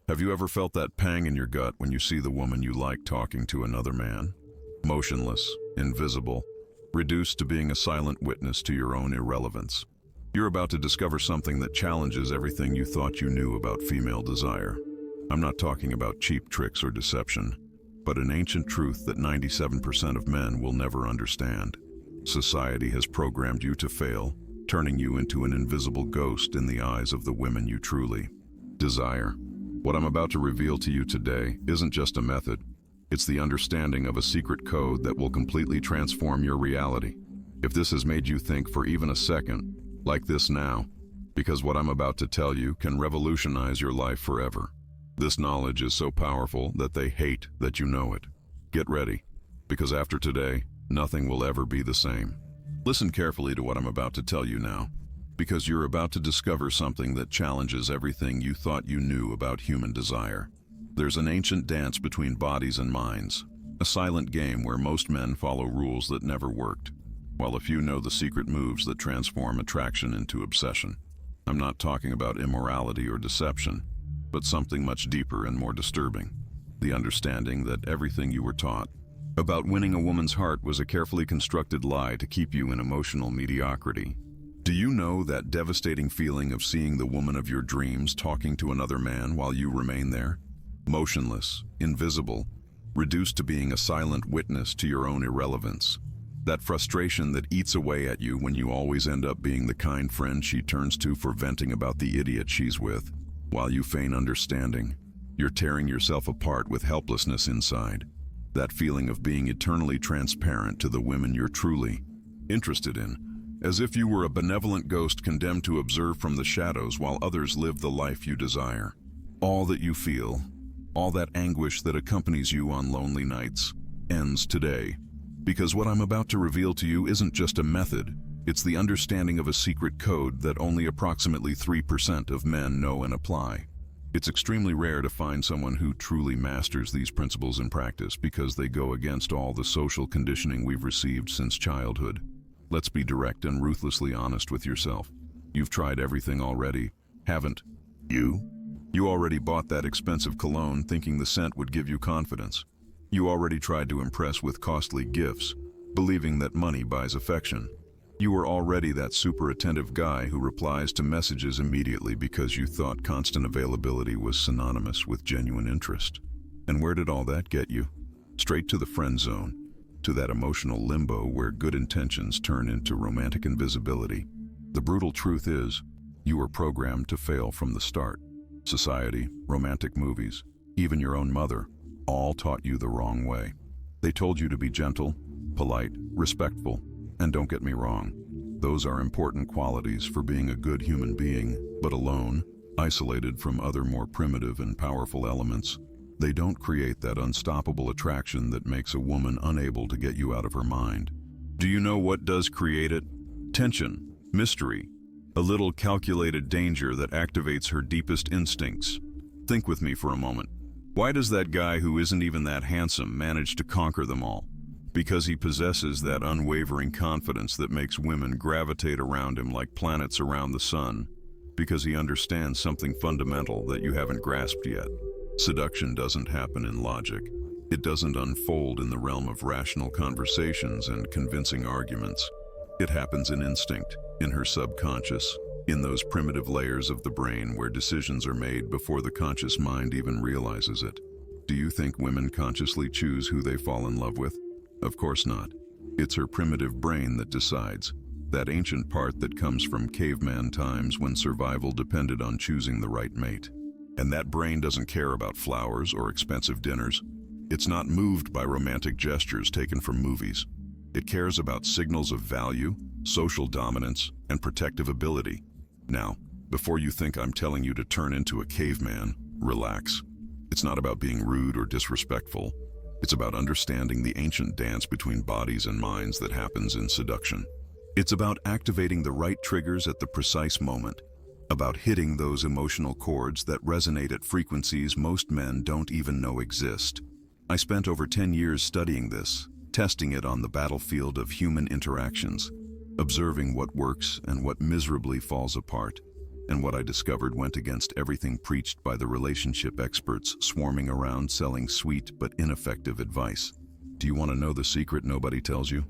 Have you ever felt that pang in your gut when you see the woman you like talking to another man? Motionless, invisible, reduced to being a silent witness to your own irrelevance. You're about to discover something that challenges everything you thought you knew about female desire. I'm not talking about cheap tricks or deception, but an ancient truth that 97% of men will never understand. Society has programmed you to fail, turning you into an invisible ghost in the eyes of the women you truly desire. What I'm about to reveal to you today isn't just a method. It's the understanding of a secret code that will completely transform your reality. If this has made you think for even a second, like this now, because what I'm about to tell you can revolutionize your life forever. This knowledge is so powerful that they hate that you know it. Get ready, because after today, nothing will ever be the same. Listen carefully to what I'm about to tell you now, because you're about to discover something that challenges everything you thought you knew about human desire. There's an ancient dance between bodies and minds, a silent game where most men follow rules that never worked, while a few know the secret moves that transform attraction into obsession. I'm not talking about immorality or deception, but something much deeper and more disturbing. The understanding that everything you were taught about winning a woman's heart was a carefully constructed lie to keep you in emotional mediocrity. Do you know that devastating feeling of seeing the woman of your dreams talking to another man while you remain there? Motionless, invisible, reduced to being a silent witness to your own irrelevance. That frustration that eats away at you when you always end up being the kind friend she turns to for venting about the idiot she's with. While you feign understanding, you're tearing yourself apart with helplessness inside. That feeling of being eternally transparent to the women you're truly interested in, as if you were a benevolent ghost condemned to observe from the shadows while others live the life you desire. All that you feel, all that anguish that accompanies you on lonely nights, ends today. Because what I'm about to reveal to you isn't just a method, it's the understanding of a secret code that only approximately 3% of men know and apply. It's extremely rare to find someone who truly masters these principles in practice because they go against all the social conditioning we've received since childhood. Let's be direct and ruthlessly honest with yourself. You've tried everything already, haven't you? You already bought that expensive cologne thinking the scent would give you confidence. You already tried to impress with costly gifts, believing that money buys affection. You were already that super attentive guy who replies to messages immediately because you thought constant availability was synonymous with genuine interest. And where did all that get you? Straight to the friend zone, to that emotional limbo where good intentions turn into romantic invisibility. The brutal truth is, you were programmed to fail from the start. Society, romantic movies, even your own mother, all taught you the wrong way. They told you to be gentle, polite, respectful, and don't get me wrong, those are important qualities for being a good human being, but alone, isolated from other more primitive and powerful elements, they don't create that unstoppable attraction that makes a woman unable to get you out of her mind. Do you know what does create it? Tension, mystery, a little calculated danger that activates her deepest instincts. Think with me for a moment. Why does that guy who isn't even that handsome manage to conquer them all? Because he possesses that unwavering confidence that makes women gravitate around him like planets around the sun. Because he understands something fundamental that you haven't grasped yet. Seduction doesn't happen in logic. It doesn't unfold in the realm of rational conversations and convincing arguments. It happens in instinct, in her subconscious, in those primitive layers of the brain where decisions are made before the conscious mind even realizes it. Do you think women consciously choose who they fall in love with? Of course not. It's her primitive brain that decides, that ancient part that comes from caveman times when survival depended on choosing the right mate. And that brain doesn't care about flowers or expensive dinners. It's not moved by romantic gestures taken from movies. It cares about signals of value, social dominance, and protective ability. Now, before you think I'm telling you to turn into a caveman, relax. It's not about being rude or disrespectful. It's about understanding the ancient dance between bodies and minds that happens in seduction. It's about activating the right triggers at the precise moment, about hitting those emotional chords that resonate at frequencies most men don't even know exist. I spent over 10 years studying this, testing it on the battlefield of human interactions, observing what works and what miserably falls apart. and what I discovered went against everything preached by the relationship experts swarming around selling sweet but ineffective advice. Do you want to know the secret nobody tells you?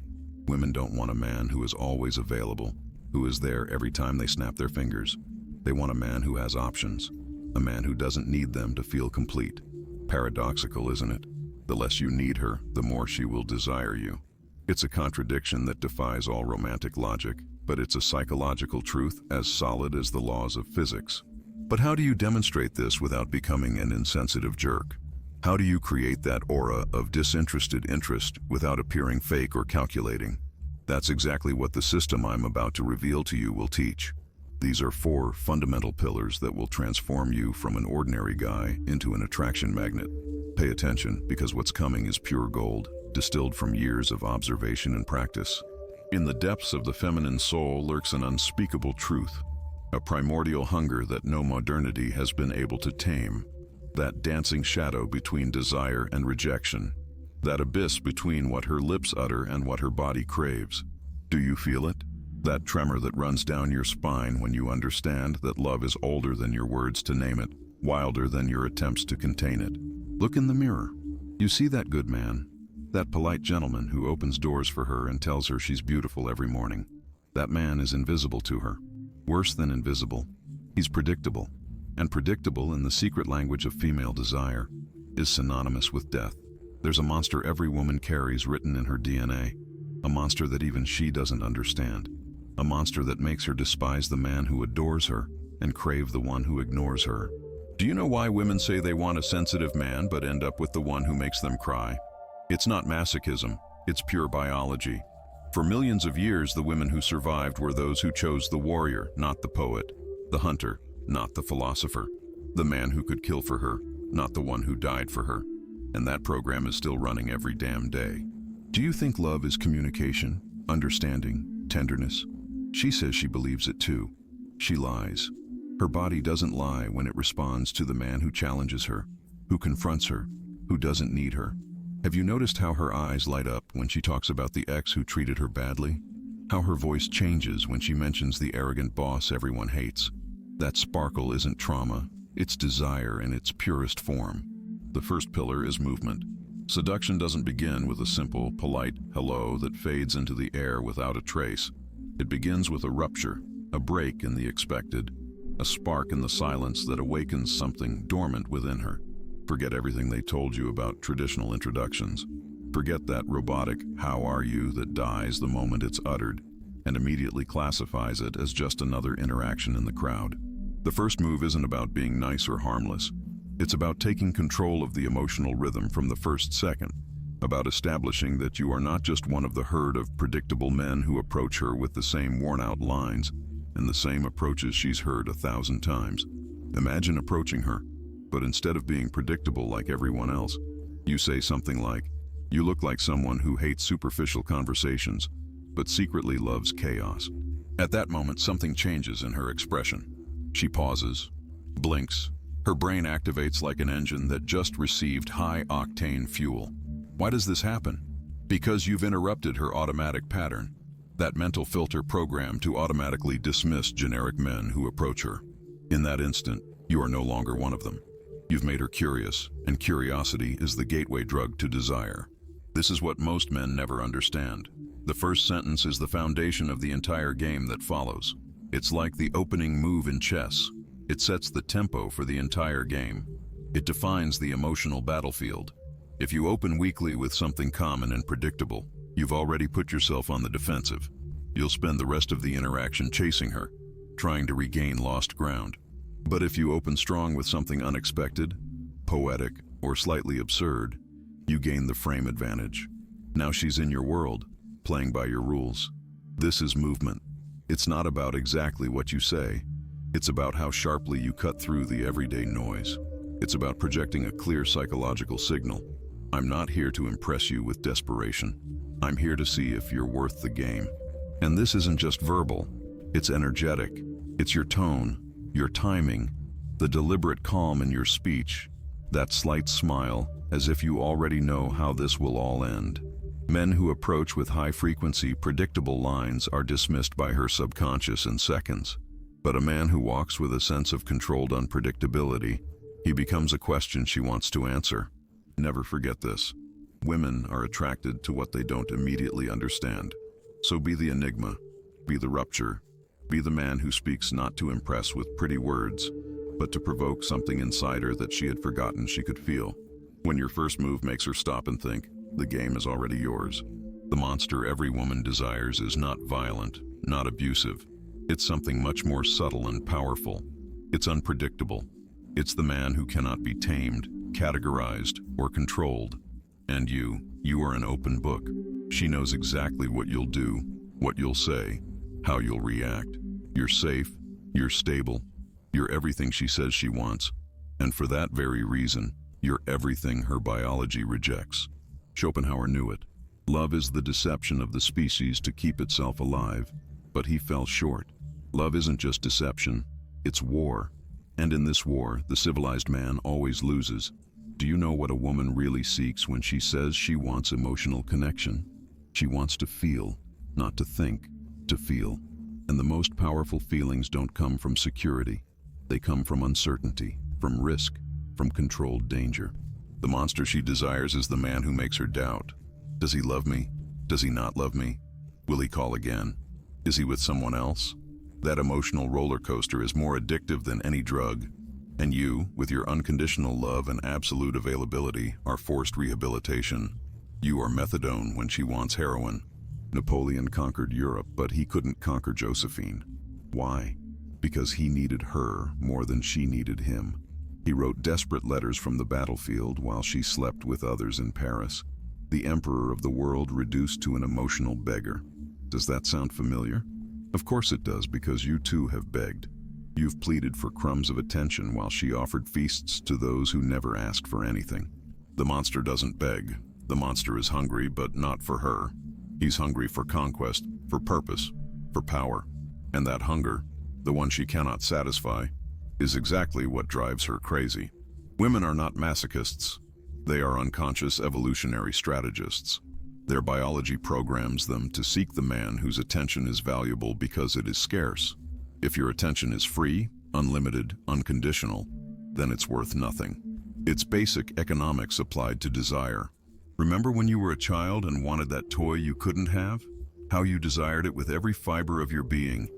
Women don't want a man who is always available, who is there every time they snap their fingers. They want a man who has options, a man who doesn't need them to feel complete. Paradoxical, isn't it? The less you need her, the more she will desire you. It's a contradiction that defies all romantic logic, but it's a psychological truth as solid as the laws of physics. But how do you demonstrate this without becoming an insensitive jerk? How do you create that aura of disinterested interest without appearing fake or calculating? That's exactly what the system I'm about to reveal to you will teach. These are 4 fundamental pillars that will transform you from an ordinary guy into an attraction magnet. Pay attention, because what's coming is pure gold, distilled from years of observation and practice. In the depths of the feminine soul lurks an unspeakable truth, a primordial hunger that no modernity has been able to tame. That dancing shadow between desire and rejection, that abyss between what her lips utter and what her body craves. Do you feel it? That tremor that runs down your spine when you understand that love is older than your words to name it, wilder than your attempts to contain it. Look in the mirror. You see that good man, that polite gentleman who opens doors for her and tells her she's beautiful every morning. That man is invisible to her. Worse than invisible, he's predictable. And predictable, in the secret language of female desire, is synonymous with death. There's a monster every woman carries written in her DNA, a monster that even she doesn't understand, a monster that makes her despise the man who adores her and crave the one who ignores her. Do you know why women say they want a sensitive man but end up with the one who makes them cry? It's not masochism, it's pure biology. For millions of years, the women who survived were those who chose the warrior, not the poet, the hunter, not the philosopher, the man who could kill for her, not the one who died for her. And that program is still running every damn day. Do you think love is communication, understanding, tenderness? She says she believes it too. She lies. Her body doesn't lie when it responds to the man who challenges her, who confronts her, who doesn't need her. Have you noticed how her eyes light up when she talks about the ex who treated her badly? How her voice changes when she mentions the arrogant boss everyone hates? That sparkle isn't trauma, it's desire in its purest form. The first pillar is movement. Seduction doesn't begin with a simple, polite hello that fades into the air without a trace. It begins with a rupture, a break in the expected, a spark in the silence that awakens something dormant within her. Forget everything they told you about traditional introductions. Forget that robotic "how are you" that dies the moment it's uttered and immediately classifies it as just another interaction in the crowd. The first move isn't about being nice or harmless. It's about taking control of the emotional rhythm from the first second, about establishing that you are not just one of the herd of predictable men who approach her with the same worn-out lines and the same approaches she's heard 1,000 times. Imagine approaching her, but instead of being predictable like everyone else, you say something like, "You look like someone who hates superficial conversations, but secretly loves chaos." At that moment, something changes in her expression. She pauses, blinks. Her brain activates like an engine that just received high-octane fuel. Why does this happen? Because you've interrupted her automatic pattern, that mental filter programmed to automatically dismiss generic men who approach her. In that instant, you are no longer one of them. You've made her curious, and curiosity is the gateway drug to desire. This is what most men never understand. The first sentence is the foundation of the entire game that follows. It's like the opening move in chess. It sets the tempo for the entire game. It defines the emotional battlefield. If you open weakly with something common and predictable, you've already put yourself on the defensive. You'll spend the rest of the interaction chasing her, trying to regain lost ground. But if you open strong with something unexpected, poetic, or slightly absurd, you gain the frame advantage. Now she's in your world, playing by your rules. This is movement. It's not about exactly what you say. It's about how sharply you cut through the everyday noise. It's about projecting a clear psychological signal. I'm not here to impress you with desperation. I'm here to see if you're worth the game. And this isn't just verbal. It's energetic. It's your tone, your timing, the deliberate calm in your speech, that slight smile, as if you already know how this will all end. Men who approach with high-frequency, predictable lines are dismissed by her subconscious in seconds. But a man who walks with a sense of controlled unpredictability, he becomes a question she wants to answer. Never forget this. Women are attracted to what they don't immediately understand. So be the enigma, be the rupture, be the man who speaks not to impress with pretty words, but to provoke something inside her that she had forgotten she could feel. When your first move makes her stop and think, the game is already yours. The monster every woman desires is not violent, not abusive. It's something much more subtle and powerful. It's unpredictable. It's the man who cannot be tamed, categorized, or controlled. And you are an open book. She knows exactly what you'll do, what you'll say, how you'll react. You're safe, you're stable, you're everything she says she wants. And for that very reason, you're everything her biology rejects. Schopenhauer knew it. Love is the deception of the species to keep itself alive. But he fell short. Love isn't just deception, it's war. And in this war, the civilized man always loses. Do you know what a woman really seeks when she says she wants emotional connection? She wants to feel, not to think, to feel. And the most powerful feelings don't come from security. They come from uncertainty, from risk, from controlled danger. The monster she desires is the man who makes her doubt. Does he love me? Does he not love me? Will he call again? Is he with someone else? That emotional roller coaster is more addictive than any drug. And you, with your unconditional love and absolute availability, are forced rehabilitation. You are methadone when she wants heroin. Napoleon conquered Europe, but he couldn't conquer Josephine. Why? Because he needed her more than she needed him. He wrote desperate letters from the battlefield while she slept with others in Paris. The emperor of the world reduced to an emotional beggar. Does that sound familiar? Of course it does, because you too have begged. You've pleaded for crumbs of attention while she offered feasts to those who never asked for anything. The monster doesn't beg. The monster is hungry, but not for her. He's hungry for conquest, for purpose, for power. And that hunger, the one she cannot satisfy, is exactly what drives her crazy. Women are not masochists. They are unconscious evolutionary strategists. Their biology programs them to seek the man whose attention is valuable because it is scarce. If your attention is free, unlimited, unconditional, then it's worth nothing. It's basic economics applied to desire. Remember when you were a child and wanted that toy you couldn't have? How you desired it with every fiber of your being.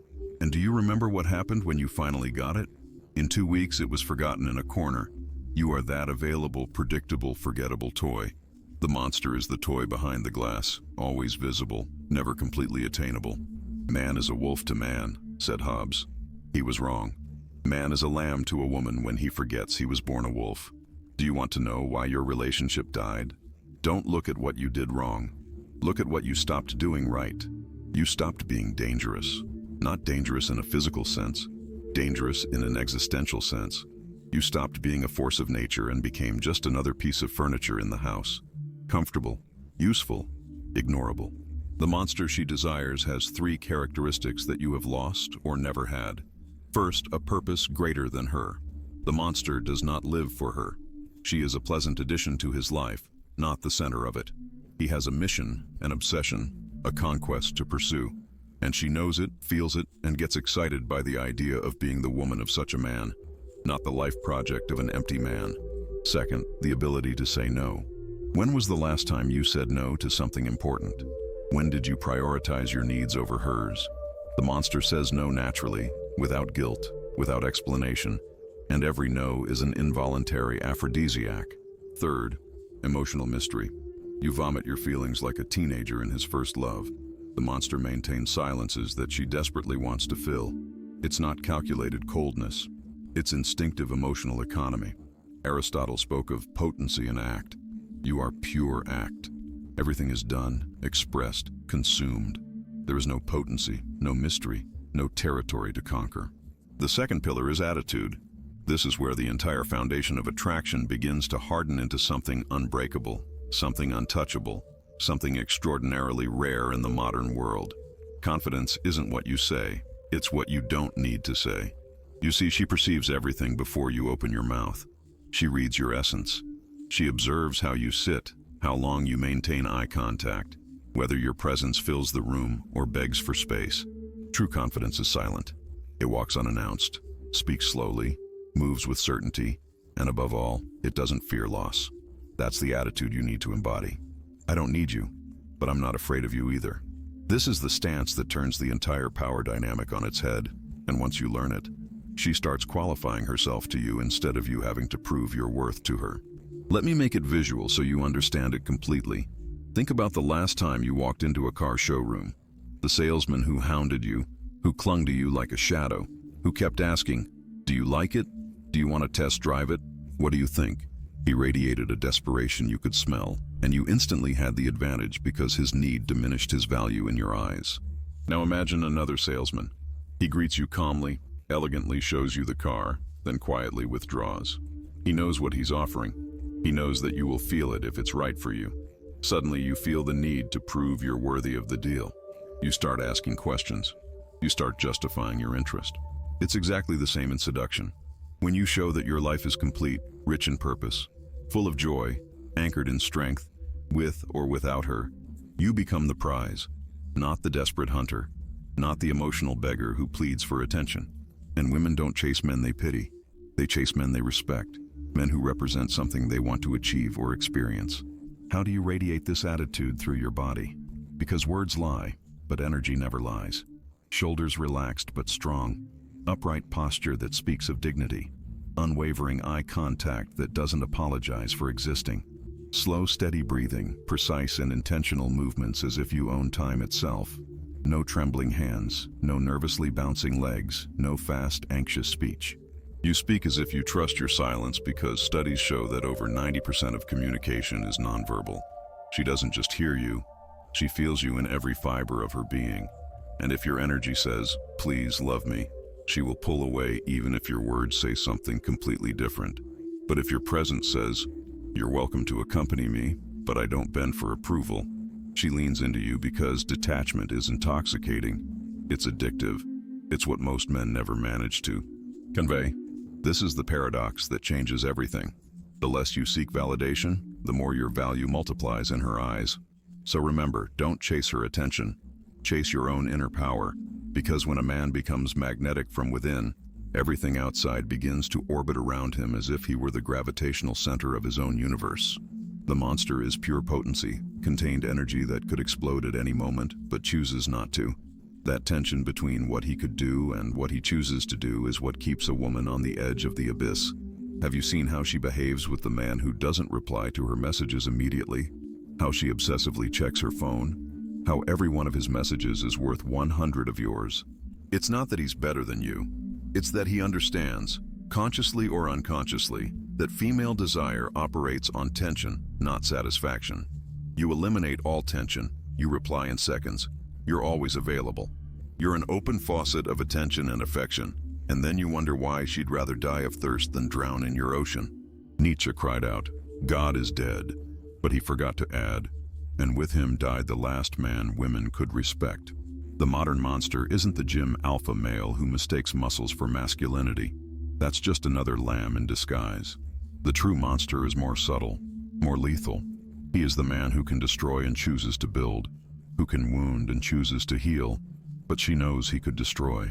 And do you remember what happened when you finally got it? In 2 weeks it was forgotten in a corner. You are that available, predictable, forgettable toy. The monster is the toy behind the glass, always visible, never completely attainable. Man is a wolf to man, said Hobbes. He was wrong. Man is a lamb to a woman when he forgets he was born a wolf. Do you want to know why your relationship died? Don't look at what you did wrong. Look at what you stopped doing right. You stopped being dangerous. Not dangerous in a physical sense, dangerous in an existential sense. You stopped being a force of nature and became just another piece of furniture in the house. Comfortable, useful, ignorable. The monster she desires has 3 characteristics that you have lost or never had. First, a purpose greater than her. The monster does not live for her. She is a pleasant addition to his life, not the center of it. He has a mission, an obsession, a conquest to pursue. And she knows it, feels it, and gets excited by the idea of being the woman of such a man, not the life project of an empty man. Second, the ability to say no. When was the last time you said no to something important? When did you prioritize your needs over hers? The monster says no naturally, without guilt, without explanation, and every no is an involuntary aphrodisiac. Third, emotional mystery. You vomit your feelings like a teenager in his first love. The monster maintains silences that she desperately wants to fill. It's not calculated coldness. It's instinctive emotional economy. Aristotle spoke of potency in act. You are pure act. Everything is done, expressed, consumed. There is no potency, no mystery, no territory to conquer. The second pillar is attitude. This is where the entire foundation of attraction begins to harden into something unbreakable, something untouchable, something extraordinarily rare in the modern world. Confidence isn't what you say, it's what you don't need to say. You see, she perceives everything before you open your mouth. She reads your essence. She observes how you sit, how long you maintain eye contact, whether your presence fills the room or begs for space. True confidence is silent. It walks unannounced, speaks slowly, moves with certainty, and above all, it doesn't fear loss. That's the attitude you need to embody. I don't need you, but I'm not afraid of you either. This is the stance that turns the entire power dynamic on its head, and once you learn it, she starts qualifying herself to you instead of you having to prove your worth to her. Let me make it visual so you understand it completely. Think about the last time you walked into a car showroom. The salesman who hounded you, who clung to you like a shadow, who kept asking, "Do you like it? Do you want to test drive it? What do you think?" He radiated a desperation you could smell, and you instantly had the advantage because his need diminished his value in your eyes. Now imagine another salesman. He greets you calmly, elegantly shows you the car, then quietly withdraws. He knows what he's offering. He knows that you will feel it if it's right for you. Suddenly you feel the need to prove you're worthy of the deal. You start asking questions. You start justifying your interest. It's exactly the same in seduction. When you show that your life is complete, rich in purpose, full of joy, anchored in strength, with or without her, you become the prize, not the desperate hunter, not the emotional beggar who pleads for attention. And women don't chase men they pity. They chase men they respect, men who represent something they want to achieve or experience. How do you radiate this attitude through your body? Because words lie, but energy never lies. Shoulders relaxed but strong, upright posture that speaks of dignity, unwavering eye contact that doesn't apologize for existing, slow, steady breathing, precise and intentional movements as if you own time itself. No trembling hands, no nervously bouncing legs, no fast, anxious speech. You speak as if you trust your silence because studies show that over 90% of communication is nonverbal. She doesn't just hear you, she feels you in every fiber of her being. And if your energy says, "Please love me," she will pull away even if your words say something completely different. But if your presence says, "You're welcome to accompany me, but I don't bend for approval," she leans into you because detachment is intoxicating. It's addictive. It's what most men never manage to convey. This is the paradox that changes everything. The less you seek validation, the more your value multiplies in her eyes. So remember, don't chase her attention. Chase your own inner power, because when a man becomes magnetic from within, everything outside begins to orbit around him as if he were the gravitational center of his own universe. The monster is pure potency, contained energy that could explode at any moment, but chooses not to. That tension between what he could do and what he chooses to do is what keeps a woman on the edge of the abyss. Have you seen how she behaves with the man who doesn't reply to her messages immediately? How she obsessively checks her phone? How every one of his messages is worth 100 of yours? It's not that he's better than you. It's that he understands, consciously or unconsciously, that female desire operates on tension, not satisfaction. You eliminate all tension, you reply in seconds, you're always available. You're an open faucet of attention and affection, and then you wonder why she'd rather die of thirst than drown in your ocean. Nietzsche cried out, "God is dead," but he forgot to add, "and with him died the last man women could respect." The modern monster isn't the gym alpha male who mistakes muscles for masculinity. That's just another lamb in disguise. The true monster is more subtle, more lethal. He is the man who can destroy and chooses to build, who can wound and chooses to heal, but she knows he could destroy.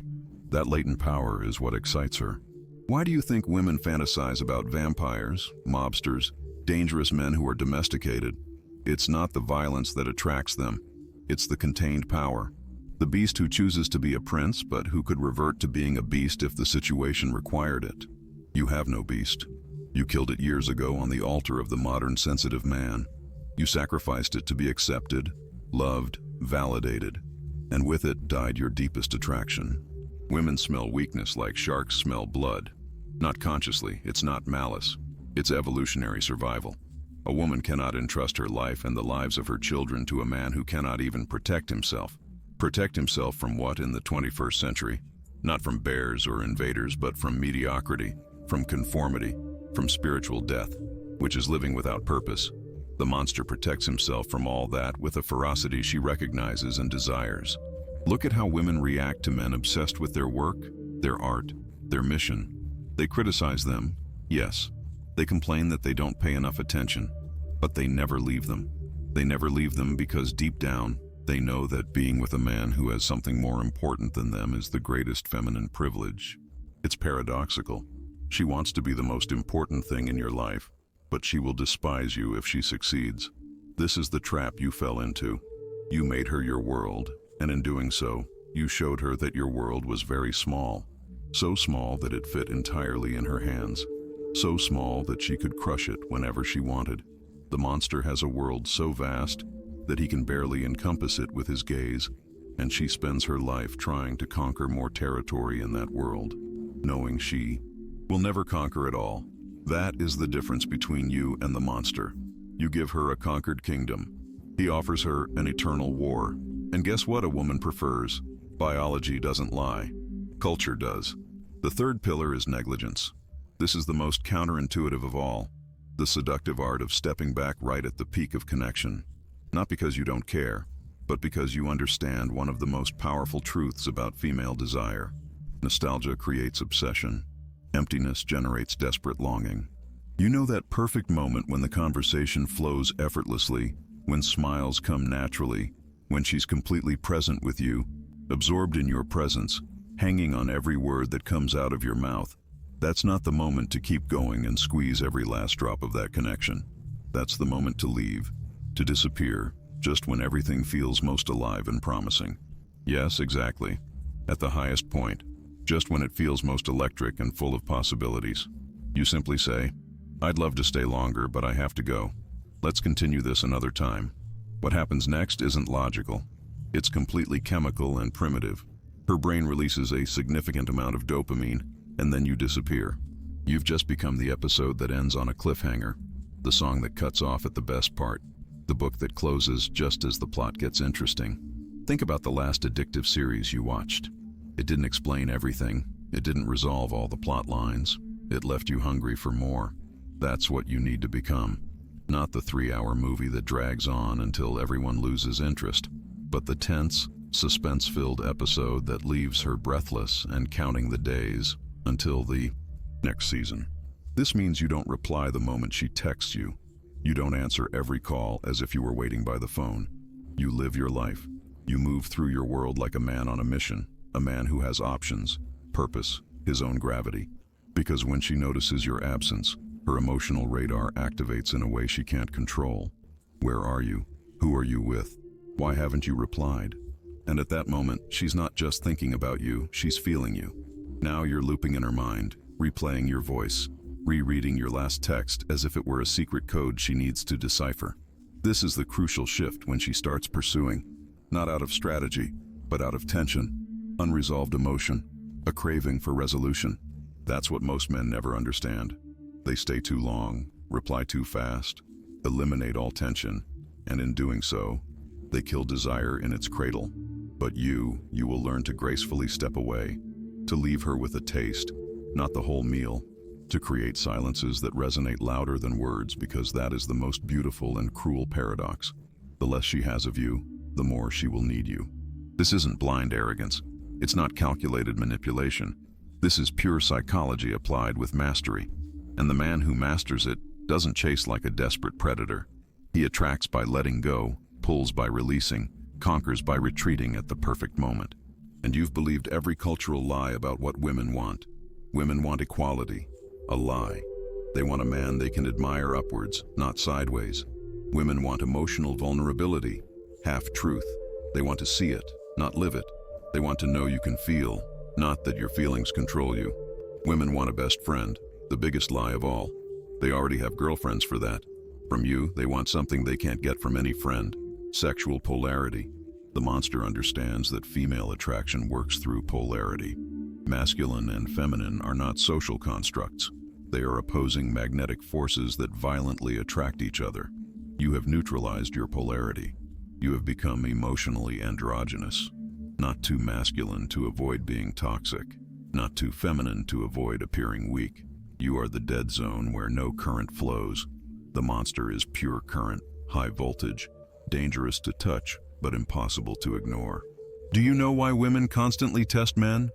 That latent power is what excites her. Why do you think women fantasize about vampires, mobsters, dangerous men who are domesticated? It's not the violence that attracts them. It's the contained power. The beast who chooses to be a prince, but who could revert to being a beast if the situation required it. You have no beast. You killed it years ago on the altar of the modern sensitive man. You sacrificed it to be accepted, loved, validated, and with it died your deepest attraction. Women smell weakness like sharks smell blood. Not consciously, it's not malice. It's evolutionary survival. A woman cannot entrust her life and the lives of her children to a man who cannot even protect himself. Protect himself from what in the 21st century? Not from bears or invaders, but from mediocrity, from conformity, from spiritual death, which is living without purpose. The monster protects himself from all that with a ferocity she recognizes and desires. Look at how women react to men obsessed with their work, their art, their mission. They criticize them, yes. They complain that they don't pay enough attention, but they never leave them. They never leave them because deep down, They know that being with a man who has something more important than them is the greatest feminine privilege. It's paradoxical. She wants to be the most important thing in your life, but she will despise you if she succeeds. This is the trap you fell into. You made her your world, and in doing so, you showed her that your world was very small. So small that it fit entirely in her hands. So small that she could crush it whenever she wanted. The monster has a world so vast that he can barely encompass it with his gaze, and she spends her life trying to conquer more territory in that world, knowing she will never conquer it all. That is the difference between you and the monster. You give her a conquered kingdom. He offers her an eternal war. And guess what a woman prefers? Biology doesn't lie. Culture does. The third pillar is negligence. This is the most counterintuitive of all. The seductive art of stepping back right at the peak of connection. Not because you don't care, but because you understand one of the most powerful truths about female desire. Nostalgia creates obsession. Emptiness generates desperate longing. You know that perfect moment when the conversation flows effortlessly, when smiles come naturally, when she's completely present with you, absorbed in your presence, hanging on every word that comes out of your mouth. That's not the moment to keep going and squeeze every last drop of that connection. That's the moment to leave, to disappear, just when everything feels most alive and promising. Yes, exactly. At the highest point, just when it feels most electric and full of possibilities. You simply say, "I'd love to stay longer, but I have to go. Let's continue this another time." What happens next isn't logical. It's completely chemical and primitive. Her brain releases a significant amount of dopamine, and then you disappear. You've just become the episode that ends on a cliffhanger, the song that cuts off at the best part, the book that closes just as the plot gets interesting. Think about the last addictive series you watched. It didn't explain everything. It didn't resolve all the plot lines. It left you hungry for more. That's what you need to become. Not the 3-hour movie that drags on until everyone loses interest, but the tense, suspense-filled episode that leaves her breathless and counting the days until the next season. This means you don't reply the moment she texts you. You don't answer every call as if you were waiting by the phone. You live your life. You move through your world like a man on a mission, a man who has options, purpose, his own gravity. Because when she notices your absence, her emotional radar activates in a way she can't control. Where are you? Who are you with? Why haven't you replied? And at that moment, she's not just thinking about you, she's feeling you. Now you're looping in her mind, replaying your voice, rereading your last text as if it were a secret code she needs to decipher. This is the crucial shift when she starts pursuing, not out of strategy, but out of tension, unresolved emotion, a craving for resolution. That's what most men never understand. They stay too long, reply too fast, eliminate all tension, and in doing so, they kill desire in its cradle. But you will learn to gracefully step away, to leave her with a taste, not the whole meal, to create silences that resonate louder than words, because that is the most beautiful and cruel paradox. The less she has of you, the more she will need you. This isn't blind arrogance. It's not calculated manipulation. This is pure psychology applied with mastery. And the man who masters it doesn't chase like a desperate predator. He attracts by letting go, pulls by releasing, conquers by retreating at the perfect moment. And you've believed every cultural lie about what women want. Women want equality. A lie. They want a man they can admire upwards, not sideways. Women want emotional vulnerability. Half-truth. They want to see it, not live it. They want to know you can feel, not that your feelings control you. Women want a best friend, the biggest lie of all. They already have girlfriends for that. From you, they want something they can't get from any friend. Sexual polarity. The monster understands that female attraction works through polarity. Masculine and feminine are not social constructs. They are opposing magnetic forces that violently attract each other. You have neutralized your polarity. You have become emotionally androgynous. Not too masculine to avoid being toxic. Not too feminine to avoid appearing weak. You are the dead zone where no current flows. The monster is pure current, high voltage, dangerous to touch, but impossible to ignore. Do you know why women constantly test men?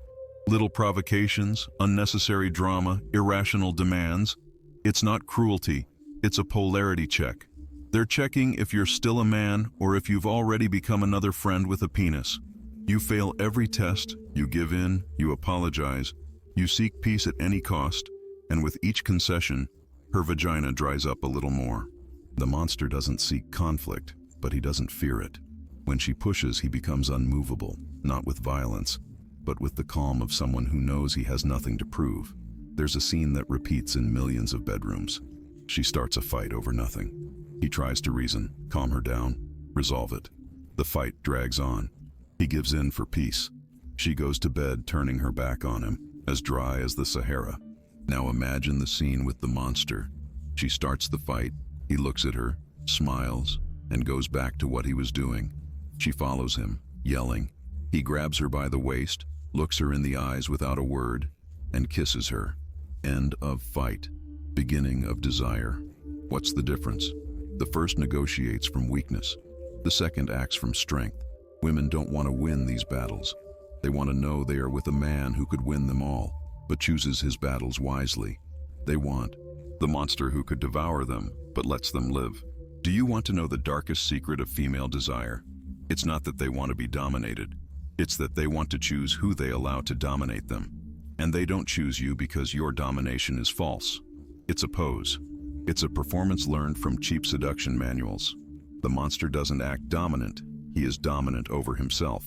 Little provocations, unnecessary drama, irrational demands. It's not cruelty, it's a polarity check. They're checking if you're still a man or if you've already become another friend with a penis. You fail every test, you give in, you apologize, you seek peace at any cost, and with each concession, her vagina dries up a little more. The monster doesn't seek conflict, but he doesn't fear it. When she pushes, he becomes unmovable, not with violence, but with the calm of someone who knows he has nothing to prove. There's a scene that repeats in millions of bedrooms. She starts a fight over nothing. He tries to reason, calm her down, resolve it. The fight drags on. He gives in for peace. She goes to bed, turning her back on him, as dry as the Sahara. Now imagine the scene with the monster. She starts the fight. He looks at her, smiles, and goes back to what he was doing. She follows him, yelling. He grabs her by the waist, looks her in the eyes without a word, and kisses her. End of fight. Beginning of desire. What's the difference? The first negotiates from weakness. The second acts from strength. Women don't want to win these battles. They want to know they are with a man who could win them all, but chooses his battles wisely. They want the monster who could devour them, but lets them live. Do you want to know the darkest secret of female desire? It's not that they want to be dominated. It's that they want to choose who they allow to dominate them. And they don't choose you because your domination is false. It's a pose. It's a performance learned from cheap seduction manuals. The monster doesn't act dominant. He is dominant over himself.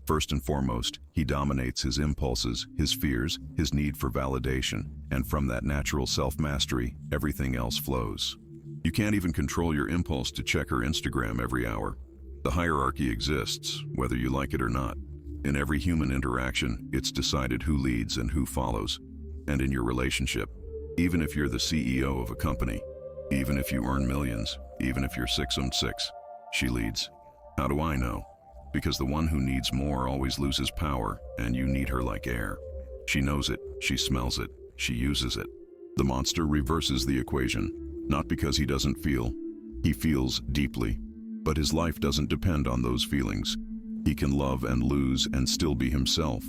First and foremost, he dominates his impulses, his fears, his need for validation, and from that natural self-mastery, everything else flows. You can't even control your impulse to check her Instagram every hour. The hierarchy exists, whether you like it or not. In every human interaction, it's decided who leads and who follows. And in your relationship, even if you're the CEO of a company, even if you earn millions, even if you're 6'6", she leads. How do I know? Because the one who needs more always loses power, and you need her like air. She knows it, she smells it, she uses it. The monster reverses the equation, not because he doesn't feel. He feels deeply, but his life doesn't depend on those feelings. He can love and lose and still be himself.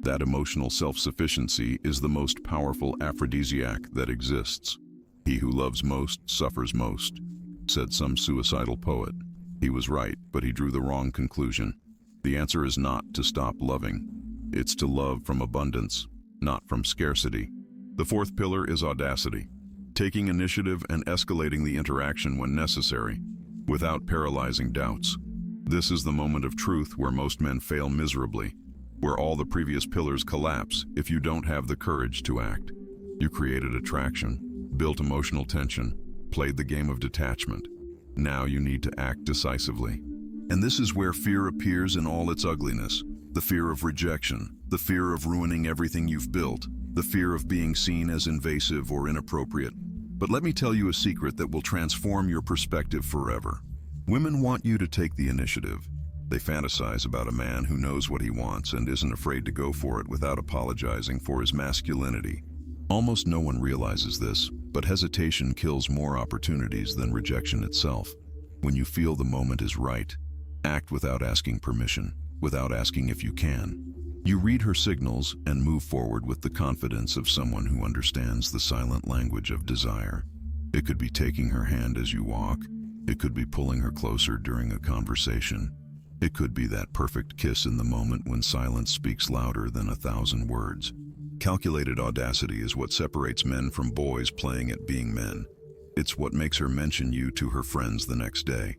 That emotional self-sufficiency is the most powerful aphrodisiac that exists. He who loves most suffers most, said some suicidal poet. He was right, but he drew the wrong conclusion. The answer is not to stop loving. It's to love from abundance, not from scarcity. The fourth pillar is audacity, taking initiative and escalating the interaction when necessary, without paralyzing doubts. This is the moment of truth where most men fail miserably, where all the previous pillars collapse if you don't have the courage to act. You created attraction, built emotional tension, played the game of detachment. Now you need to act decisively. And this is where fear appears in all its ugliness. The fear of rejection, the fear of ruining everything you've built, the fear of being seen as invasive or inappropriate. But let me tell you a secret that will transform your perspective forever. Women want you to take the initiative. They fantasize about a man who knows what he wants and isn't afraid to go for it without apologizing for his masculinity. Almost no one realizes this, but hesitation kills more opportunities than rejection itself. When you feel the moment is right, act without asking permission, without asking if you can. You read her signals and move forward with the confidence of someone who understands the silent language of desire. It could be taking her hand as you walk. It could be pulling her closer during a conversation. It could be that perfect kiss in the moment when silence speaks louder than 1,000 words. Calculated audacity is what separates men from boys playing at being men. It's what makes her mention you to her friends the next day.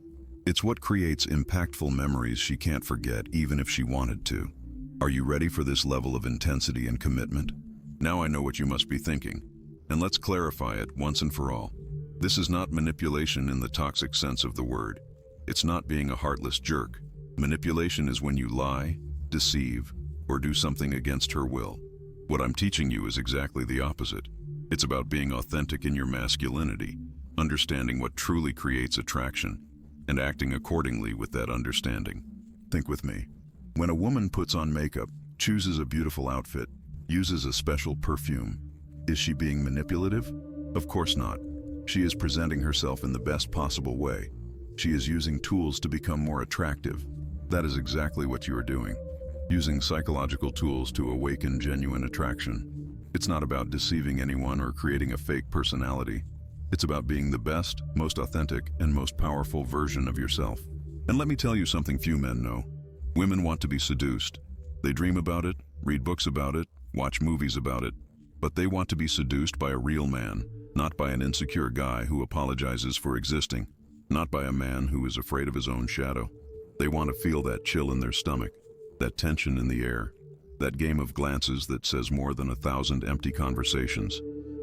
It's what creates impactful memories she can't forget even if she wanted to. Are you ready for this level of intensity and commitment? Now I know what you must be thinking, and let's clarify it once and for all. This is not manipulation in the toxic sense of the word. It's not being a heartless jerk. Manipulation is when you lie, deceive, or do something against her will. What I'm teaching you is exactly the opposite. It's about being authentic in your masculinity, understanding what truly creates attraction, and acting accordingly with that understanding. Think with me. When a woman puts on makeup, chooses a beautiful outfit, uses a special perfume, is she being manipulative? Of course not. She is presenting herself in the best possible way. She is using tools to become more attractive. That is exactly what you are doing. Using psychological tools to awaken genuine attraction. It's not about deceiving anyone or creating a fake personality. It's about being the best, most authentic, and most powerful version of yourself. And let me tell you something few men know. Women want to be seduced. They dream about it, read books about it, watch movies about it, but they want to be seduced by a real man, not by an insecure guy who apologizes for existing, not by a man who is afraid of his own shadow. They want to feel that chill in their stomach, that tension in the air, that game of glances that says more than 1,000 empty conversations.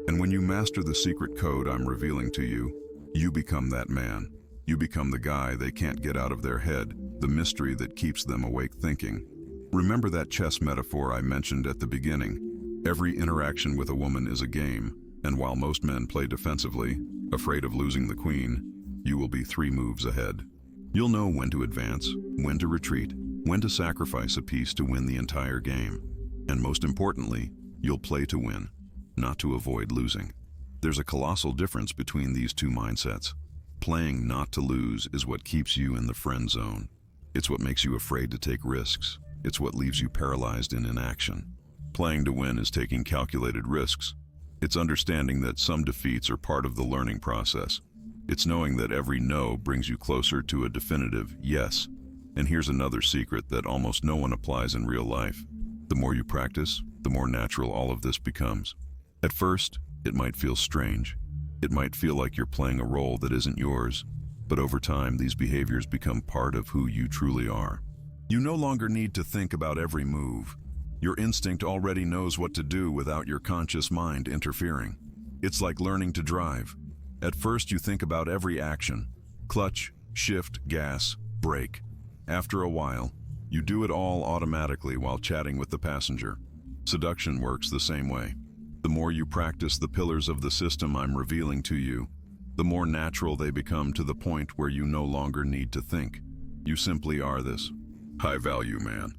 And when you master the secret code I'm revealing to you, you become that man. You become the guy they can't get out of their head, the mystery that keeps them awake thinking. Remember that chess metaphor I mentioned at the beginning? Every interaction with a woman is a game, and while most men play defensively, afraid of losing the queen, you will be 3 moves ahead. You'll know when to advance, when to retreat, when to sacrifice a piece to win the entire game. And most importantly, you'll play to win, not to avoid losing. There's a colossal difference between these two mindsets. Playing not to lose is what keeps you in the friend zone. It's what makes you afraid to take risks. It's what leaves you paralyzed in inaction. Playing to win is taking calculated risks. It's understanding that some defeats are part of the learning process. It's knowing that every no brings you closer to a definitive yes. And here's another secret that almost no one applies in real life. The more you practice, the more natural all of this becomes. At first, it might feel strange. It might feel like you're playing a role that isn't yours, but over time these behaviors become part of who you truly are. You no longer need to think about every move. Your instinct already knows what to do without your conscious mind interfering. It's like learning to drive. At first you think about every action: clutch, shift, gas, brake. After a while, you do it all automatically while chatting with the passenger. Seduction works the same way. The more you practice the pillars of the system I'm revealing to you, the more natural they become, to the point where you no longer need to think. You simply are this high-value man.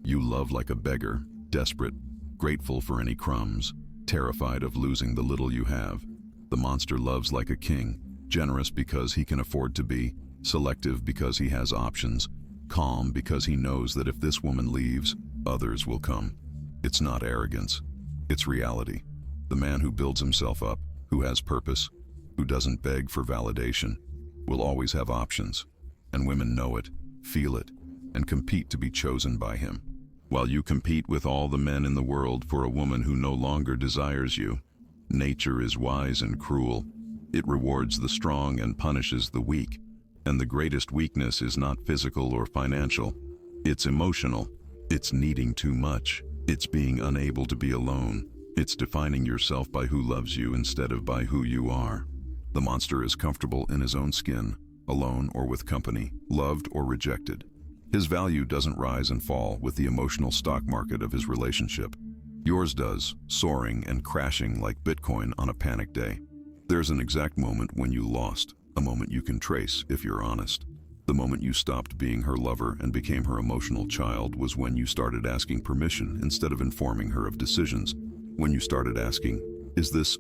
You love like a beggar, desperate, grateful for any crumbs, terrified of losing the little you have. The monster loves like a king, generous because he can afford to be, selective because he has options, calm because he knows that if this woman leaves, others will come. It's not arrogance, it's reality. The man who builds himself up, who has purpose, who doesn't beg for validation, will always have options. And women know it, feel it, and compete to be chosen by him. While you compete with all the men in the world for a woman who no longer desires you, nature is wise and cruel. It rewards the strong and punishes the weak. And the greatest weakness is not physical or financial. It's emotional. It's needing too much. It's being unable to be alone. It's defining yourself by who loves you instead of by who you are. The monster is comfortable in his own skin, alone or with company, loved or rejected. His value doesn't rise and fall with the emotional stock market of his relationship. Yours does, soaring and crashing like Bitcoin on a panic day. There's an exact moment when you lost, a moment you can trace if you're honest. The moment you stopped being her lover and became her emotional child was when you started asking permission instead of informing her of decisions. When you started asking, "Is this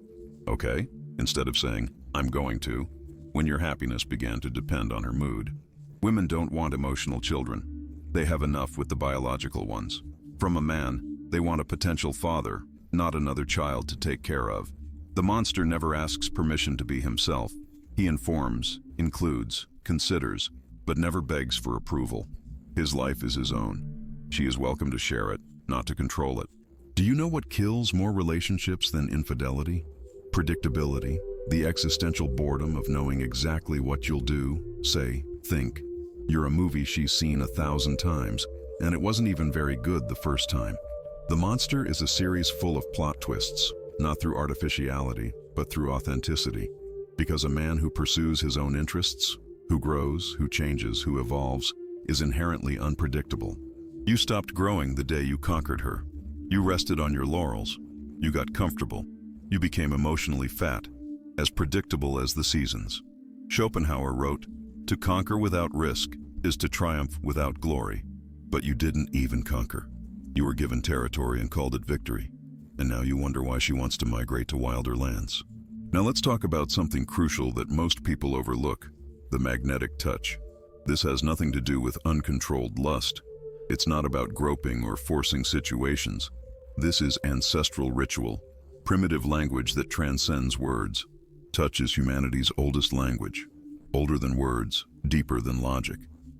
okay?" instead of saying, "I'm going to." When your happiness began to depend on her mood. Women don't want emotional children. They have enough with the biological ones. From a man, they want a potential father, not another child to take care of. The monster never asks permission to be himself. He informs, includes, considers, but never begs for approval. His life is his own. She is welcome to share it, not to control it. Do you know what kills more relationships than infidelity? Predictability, the existential boredom of knowing exactly what you'll do, say, think. You're a movie she's seen 1,000 times, and it wasn't even very good the first time. The Monster is a series full of plot twists, not through artificiality, but through authenticity. Because a man who pursues his own interests, who grows, who changes, who evolves, is inherently unpredictable. You stopped growing the day you conquered her. You rested on your laurels. You got comfortable. You became emotionally fat, as predictable as the seasons. Schopenhauer wrote, "To conquer without risk is to triumph without glory." But you didn't even conquer. You were given territory and called it victory. And now you wonder why she wants to migrate to wilder lands. Now let's talk about something crucial that most people overlook: the magnetic touch. This has nothing to do with uncontrolled lust. It's not about groping or forcing situations. This is ancestral ritual, primitive language that transcends words. Touch is humanity's oldest language, older than words, deeper than logic.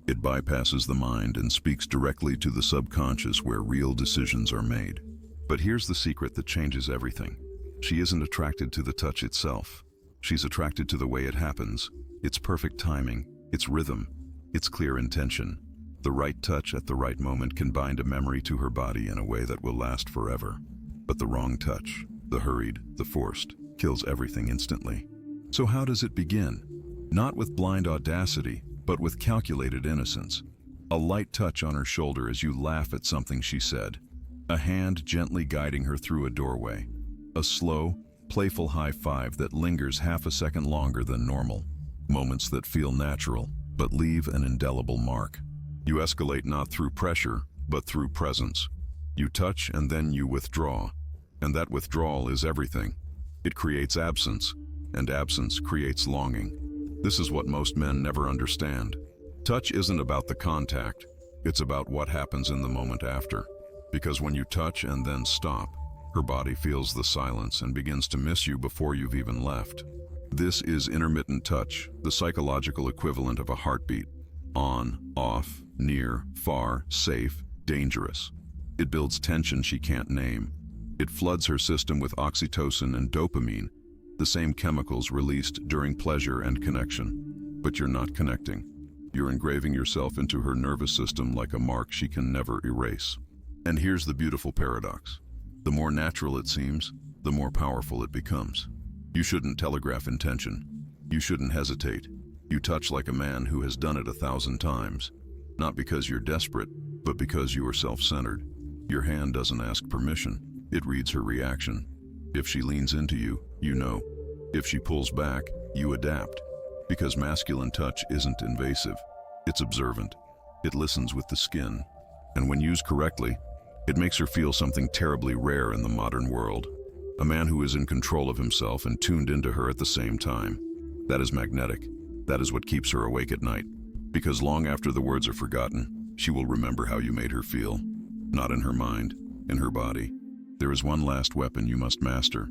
It bypasses the mind and speaks directly to the subconscious where real decisions are made. But here's the secret that changes everything. She isn't attracted to the touch itself. She's attracted to the way it happens, its perfect timing, its rhythm, its clear intention. The right touch at the right moment can bind a memory to her body in a way that will last forever. But the wrong touch, the hurried, the forced, kills everything instantly. So how does it begin? Not with blind audacity, but with calculated innocence. A light touch on her shoulder as you laugh at something she said. A hand gently guiding her through a doorway. A slow, playful high five that lingers half a second longer than normal. Moments that feel natural, but leave an indelible mark. You escalate not through pressure, but through presence. You touch and then you withdraw. And that withdrawal is everything. It creates absence, and absence creates longing. This is what most men never understand. Touch isn't about the contact, it's about what happens in the moment after. Because when you touch and then stop, her body feels the silence and begins to miss you before you've even left. This is intermittent touch, the psychological equivalent of a heartbeat. On, off, near, far, safe, dangerous. It builds tension she can't name. It floods her system with oxytocin and dopamine, the same chemicals released during pleasure and connection. But you're not connecting. You're engraving yourself into her nervous system like a mark she can never erase. And here's the beautiful paradox. The more natural it seems, the more powerful it becomes. You shouldn't telegraph intention. You shouldn't hesitate. You touch like a man who has done it 1,000 times. Not because you're desperate, but because you are self-centered. Your hand doesn't ask permission. It reads her reaction. If she leans into you, you know. If she pulls back, you adapt. Because masculine touch isn't invasive. It's observant. It listens with the skin. And when used correctly, it makes her feel something terribly rare in the modern world. A man who is in control of himself and tuned into her at the same time. That is magnetic. That is what keeps her awake at night. Because long after the words are forgotten, she will remember how you made her feel. Not in her mind, in her body. There is one last weapon you must master,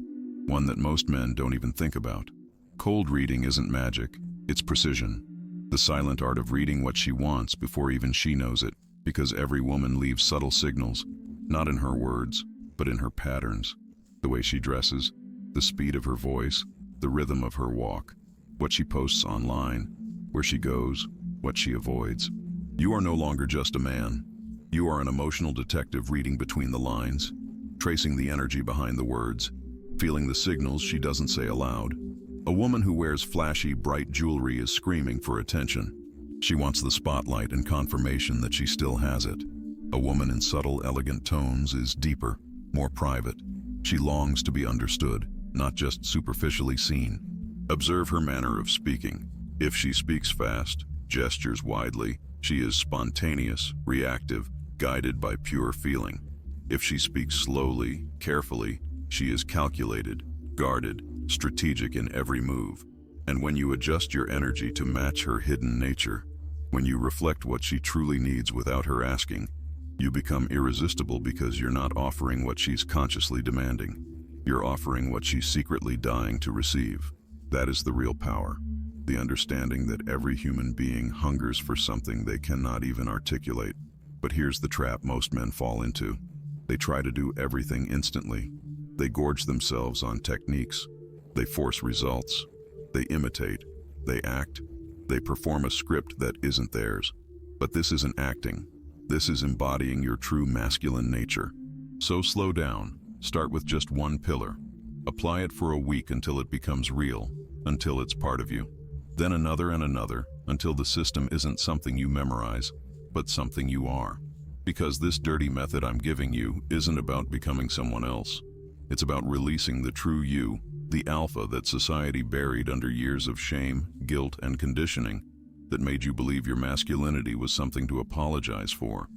one that most men don't even think about. Cold reading isn't magic, it's precision. The silent art of reading what she wants before even she knows it, because every woman leaves subtle signals, not in her words, but in her patterns. The way she dresses, the speed of her voice, the rhythm of her walk, what she posts online, where she goes, what she avoids. You are no longer just a man. You are an emotional detective reading between the lines, tracing the energy behind the words, feeling the signals she doesn't say aloud. A woman who wears flashy, bright jewelry is screaming for attention. She wants the spotlight and confirmation that she still has it. A woman in subtle, elegant tones is deeper, more private. She longs to be understood, not just superficially seen. Observe her manner of speaking. If she speaks fast, gestures widely, she is spontaneous, reactive, guided by pure feeling. If she speaks slowly, carefully, she is calculated, guarded, strategic in every move. And when you adjust your energy to match her hidden nature, when you reflect what she truly needs without her asking, you become irresistible because you're not offering what she's consciously demanding. You're offering what she's secretly dying to receive. That is the real power. The understanding that every human being hungers for something they cannot even articulate. But here's the trap most men fall into. They try to do everything instantly. They gorge themselves on techniques. They force results. They imitate. They act. They perform a script that isn't theirs. But this isn't acting. This is embodying your true masculine nature. So slow down. Start with just one pillar. Apply it for a week until it becomes real, until it's part of you. Then another and another, until the system isn't something you memorize, but something you are. Because this dirty method I'm giving you isn't about becoming someone else. It's about releasing the true you, the alpha that society buried under years of shame, guilt, and conditioning that made you believe your masculinity was something to apologize for.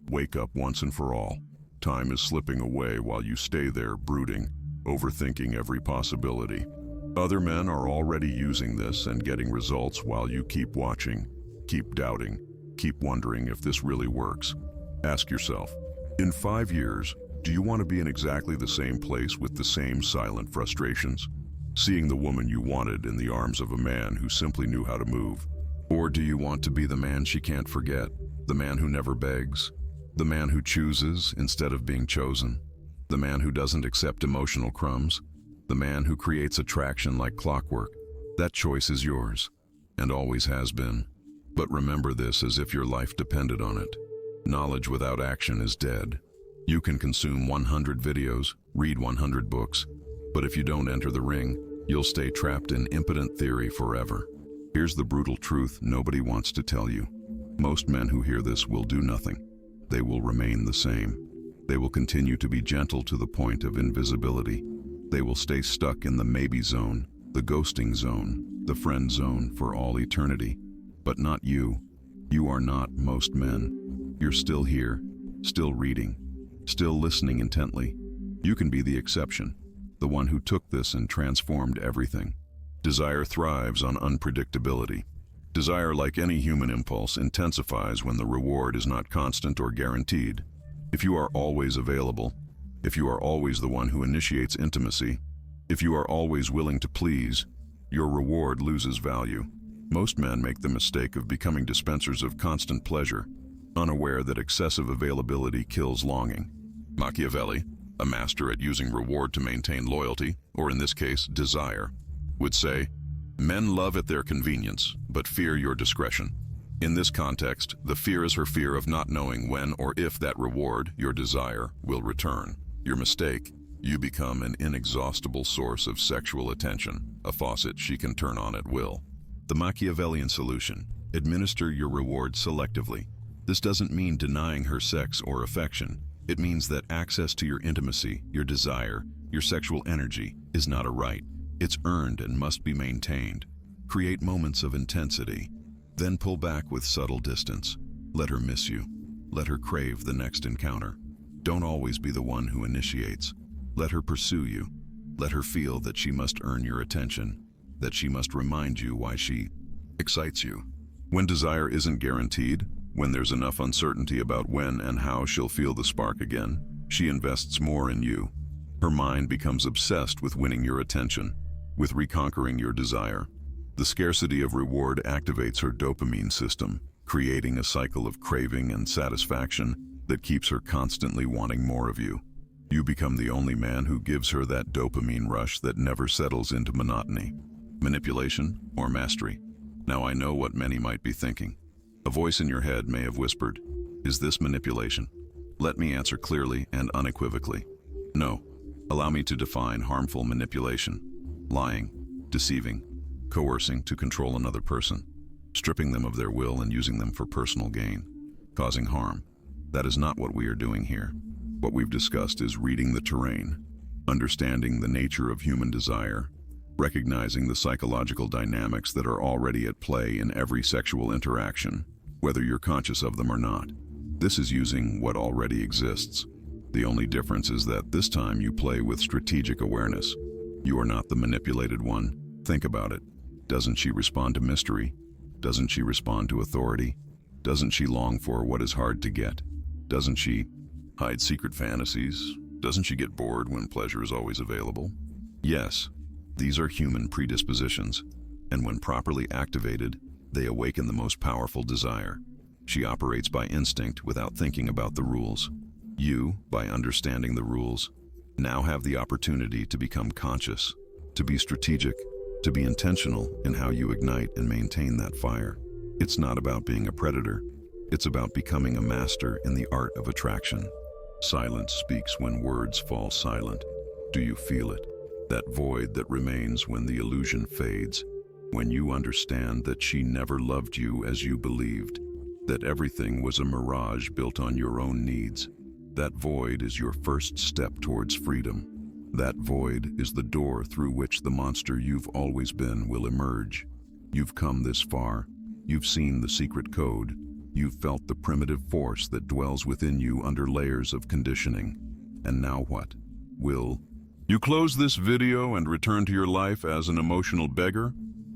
Wake up once and for all. Time is slipping away while you stay there brooding, overthinking every possibility. Other men are already using this and getting results while you keep watching, keep doubting, keep wondering if this really works. Ask yourself, in 5 years, do you want to be in exactly the same place with the same silent frustrations? Seeing the woman you wanted in the arms of a man who simply knew how to move? Or do you want to be the man she can't forget, the man who never begs, the man who chooses instead of being chosen, the man who doesn't accept emotional crumbs, the man who creates attraction like clockwork? That choice is yours, and always has been. But remember this as if your life depended on it. Knowledge without action is dead. You can consume 100 videos, read 100 books, but if you don't enter the ring, you'll stay trapped in impotent theory forever. Here's the brutal truth nobody wants to tell you. Most men who hear this will do nothing. They will remain the same. They will continue to be gentle to the point of invisibility. They will stay stuck in the maybe zone, the ghosting zone, the friend zone for all eternity. But not you. You are not most men. You're still here, still reading, still listening intently. You can be the exception, the one who took this and transformed everything. Desire thrives on unpredictability. Desire, like any human impulse, intensifies when the reward is not constant or guaranteed. If you are always available, if you are always the one who initiates intimacy, if you are always willing to please, your reward loses value. Most men make the mistake of becoming dispensers of constant pleasure, unaware that excessive availability kills longing. Machiavelli, a master at using reward to maintain loyalty, or in this case, desire, would say, "Men love at their convenience, but fear your discretion." In this context, the fear is her fear of not knowing when or if that reward, your desire, will return. Your mistake, you become an inexhaustible source of sexual attention, a faucet she can turn on at will. The Machiavellian solution: administer your reward selectively. This doesn't mean denying her sex or affection. It means that access to your intimacy, your desire, your sexual energy is not a right. It's earned and must be maintained. Create moments of intensity, then pull back with subtle distance. Let her miss you. Let her crave the next encounter. Don't always be the one who initiates. Let her pursue you. Let her feel that she must earn your attention, that she must remind you why she excites you. When desire isn't guaranteed, when there's enough uncertainty about when and how she'll feel the spark again, she invests more in you. Her mind becomes obsessed with winning your attention, with reconquering your desire. The scarcity of reward activates her dopamine system, creating a cycle of craving and satisfaction that keeps her constantly wanting more of you. You become the only man who gives her that dopamine rush that never settles into monotony. Manipulation or mastery? Now I know what many might be thinking. A voice in your head may have whispered, "Is this manipulation?" Let me answer clearly and unequivocally. No. Allow me to define harmful manipulation: lying, deceiving, coercing to control another person, stripping them of their will and using them for personal gain, causing harm. That is not what we are doing here. What we've discussed is reading the terrain, understanding the nature of human desire, recognizing the psychological dynamics that are already at play in every sexual interaction, whether you're conscious of them or not. This is using what already exists. The only difference is that this time you play with strategic awareness. You are not the manipulated one. Think about it. Doesn't she respond to mystery? Doesn't she respond to authority? Doesn't she long for what is hard to get? Doesn't she hide secret fantasies? Doesn't she get bored when pleasure is always available? Yes, these are human predispositions, and when properly activated, they awaken the most powerful desire. She operates by instinct without thinking about the rules. You, by understanding the rules, now have the opportunity to become conscious, to be strategic, to be intentional in how you ignite and maintain that fire. It's not about being a predator. It's about becoming a master in the art of attraction. Silence speaks when words fall silent. Do you feel it? That void that remains when the illusion fades, when you understand that she never loved you as you believed, that everything was a mirage built on your own needs. That void is your first step towards freedom. That void is the door through which the monster you've always been will emerge. You've come this far. You've seen the secret code. You've felt the primitive force that dwells within you under layers of conditioning. And now what? Will you close this video and return to your life as an emotional beggar?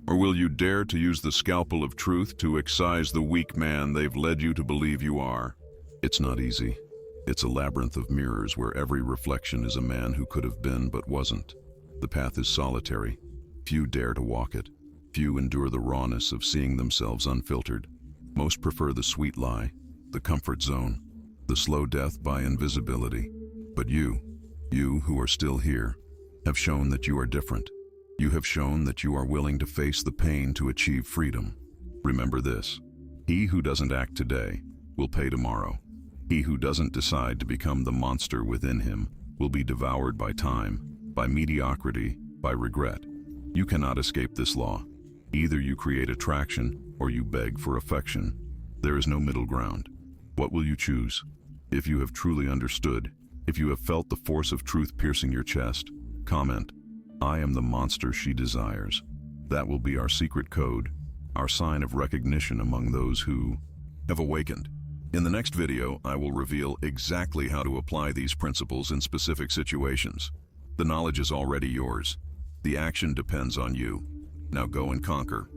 Or will you dare to use the scalpel of truth to excise the weak man they've led you to believe you are? It's not easy. It's a labyrinth of mirrors where every reflection is a man who could have been but wasn't. The path is solitary, Few dare to walk it. Few endure the rawness of seeing themselves unfiltered. Most prefer the sweet lie, the comfort zone, the slow death by invisibility. But you who are still here, have shown that you are different. You have shown that you are willing to face the pain to achieve freedom. Remember this: he who doesn't act today will pay tomorrow. He who doesn't decide to become the monster within him will be devoured by time, by mediocrity, by regret. You cannot escape this law. Either you create attraction or you beg for affection. There is no middle ground. What will you choose? If you have truly understood, if you have felt the force of truth piercing your chest, comment, "I am the monster she desires." That will be our secret code, our sign of recognition among those who have awakened. In the next video, I will reveal exactly how to apply these principles in specific situations. The knowledge is already yours. The action depends on you. Now go and conquer.